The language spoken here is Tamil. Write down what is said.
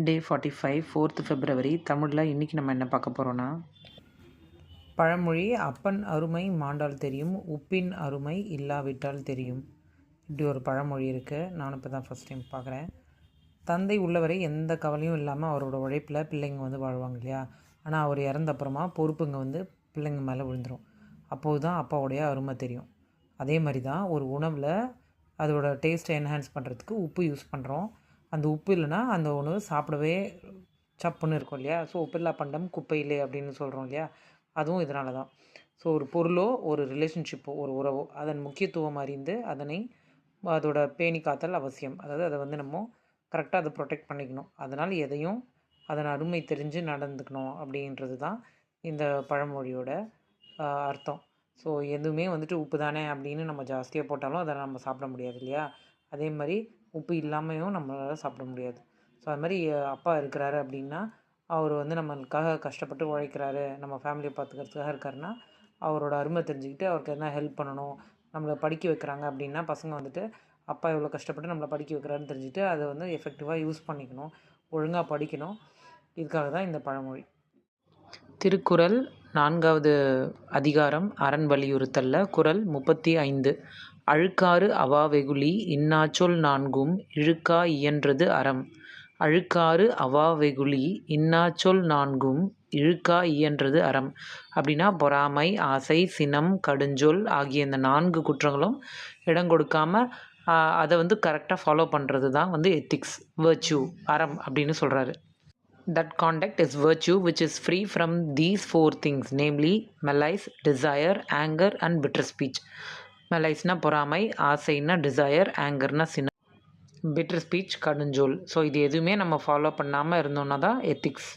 டே 45 4th February தமிழில் இன்றைக்கி நம்ம என்ன பார்க்க போகிறோன்னா, பழமொழி அப்பன் அருமை மாண்டால் தெரியும், உப்பின் அருமை இல்லாவிட்டால் தெரியும். இப்படி ஒரு பழமொழி இருக்குது. நானும் இப்போ தான் ஃபஸ்ட் டைம் பார்க்குறேன். தந்தை உள்ளவரை எந்த கவலையும் இல்லாமல் அவரோட உழைப்பில் பிள்ளைங்க வந்து வாழ்வாங்க இல்லையா. ஆனால் அவர் இறந்த அப்புறமா பொறுப்புங்க வந்து பிள்ளைங்க மேலே விழுந்துடும். அப்போது தான் அப்பாவுடைய அருமை தெரியும். அதே மாதிரி தான் ஒரு உணவில் அதோட டேஸ்ட்டை என்ஹான்ஸ் பண்ணுறதுக்கு உப்பு யூஸ் பண்ணுறோம். அந்த உப்பு இல்லைன்னா அந்த உணவு சாப்பிடவே சப்புன்னு இருக்கும் இல்லையா. ஸோ உப்பில்லா பண்டம் குப்பையிலே அப்படின்னு சொல்கிறோம் இல்லையா. அதுவும் இதனால தான். ஸோ ஒரு பொருளோ ஒரு ரிலேஷன்ஷிப்போ ஒரு உறவோ அதன் முக்கியத்துவம் அறிந்து அதனை அதோட பேணி காத்தல் அவசியம். அதாவது அதை வந்து நம்ம கரெக்டாக அதை ப்ரொடெக்ட் பண்ணிக்கணும். அதனால் எதையும் அதன் அருமை தெரிஞ்சு நடந்துக்கணும் அப்படின்றது தான் இந்த பழமொழியோட அர்த்தம். ஸோ எதுவுமே வந்துட்டு உப்பு தானே அப்படின்னு நம்ம ஜாஸ்தியாக போட்டாலும் அதை நம்ம சாப்பிட முடியாது இல்லையா. அதே மாதிரி உப்பு இல்லாமையும் நம்மளால் சாப்பிட முடியாது. ஸோ அது மாதிரி அப்பா இருக்கிறாரு அப்படின்னா அவர் வந்து நம்மளுக்காக கஷ்டப்பட்டு உழைக்கிறாரு, நம்ம ஃபேமிலியை பார்த்துக்கிறதுக்காக இருக்காருன்னா அவரோட அருமை தெரிஞ்சுக்கிட்டு அவருக்கு எதனா ஹெல்ப் பண்ணணும். நம்மளை படிக்க வைக்கிறாங்க அப்படின்னா பசங்க வந்துட்டு அப்பா எவ்வளோ கஷ்டப்பட்டு நம்மளை படிக்க வைக்கிறாருன்னு தெரிஞ்சுட்டு அதை வந்து எஃபெக்டிவாக யூஸ் பண்ணிக்கணும், ஒழுங்காக படிக்கணும். இதுக்காக தான் இந்த பழமொழி. திருக்குறள் 4வது அதிகாரம் அரண் வலியுறுத்தல்ல குறள் 35. அழுக்காறு அவா வெகுளி இன்னாச்சொல் நான்கும் இழுக்கா இயன்றது அறம். அழுக்காறு அவா வெகுளி இன்னாச்சொல் நான்கும் இழுக்கா இயன்றது அறம். அப்படின்னா பொறாமை, ஆசை, சினம், கடுஞ்சொல் ஆகிய இந்த 4 குற்றங்களும் இடம் கொடுக்காம அதை வந்து கரெக்டாக ஃபாலோ பண்ணுறது தான் வந்து எத்திக்ஸ், வர்ச்சு, அறம் அப்படின்னு சொல்கிறாரு. That conduct is virtue which is free from these 4 things, namely malice, desire, anger and bitter speech. Malice-na பொறாமை, ஆசைன்னா desire, anger-na சினம், bitter speech கடுஞ்சொல். ஸோ இது எதுவுமே நம்ம ஃபாலோ பண்ணாமல் இருந்தோம்னா தான் எத்திக்ஸ்.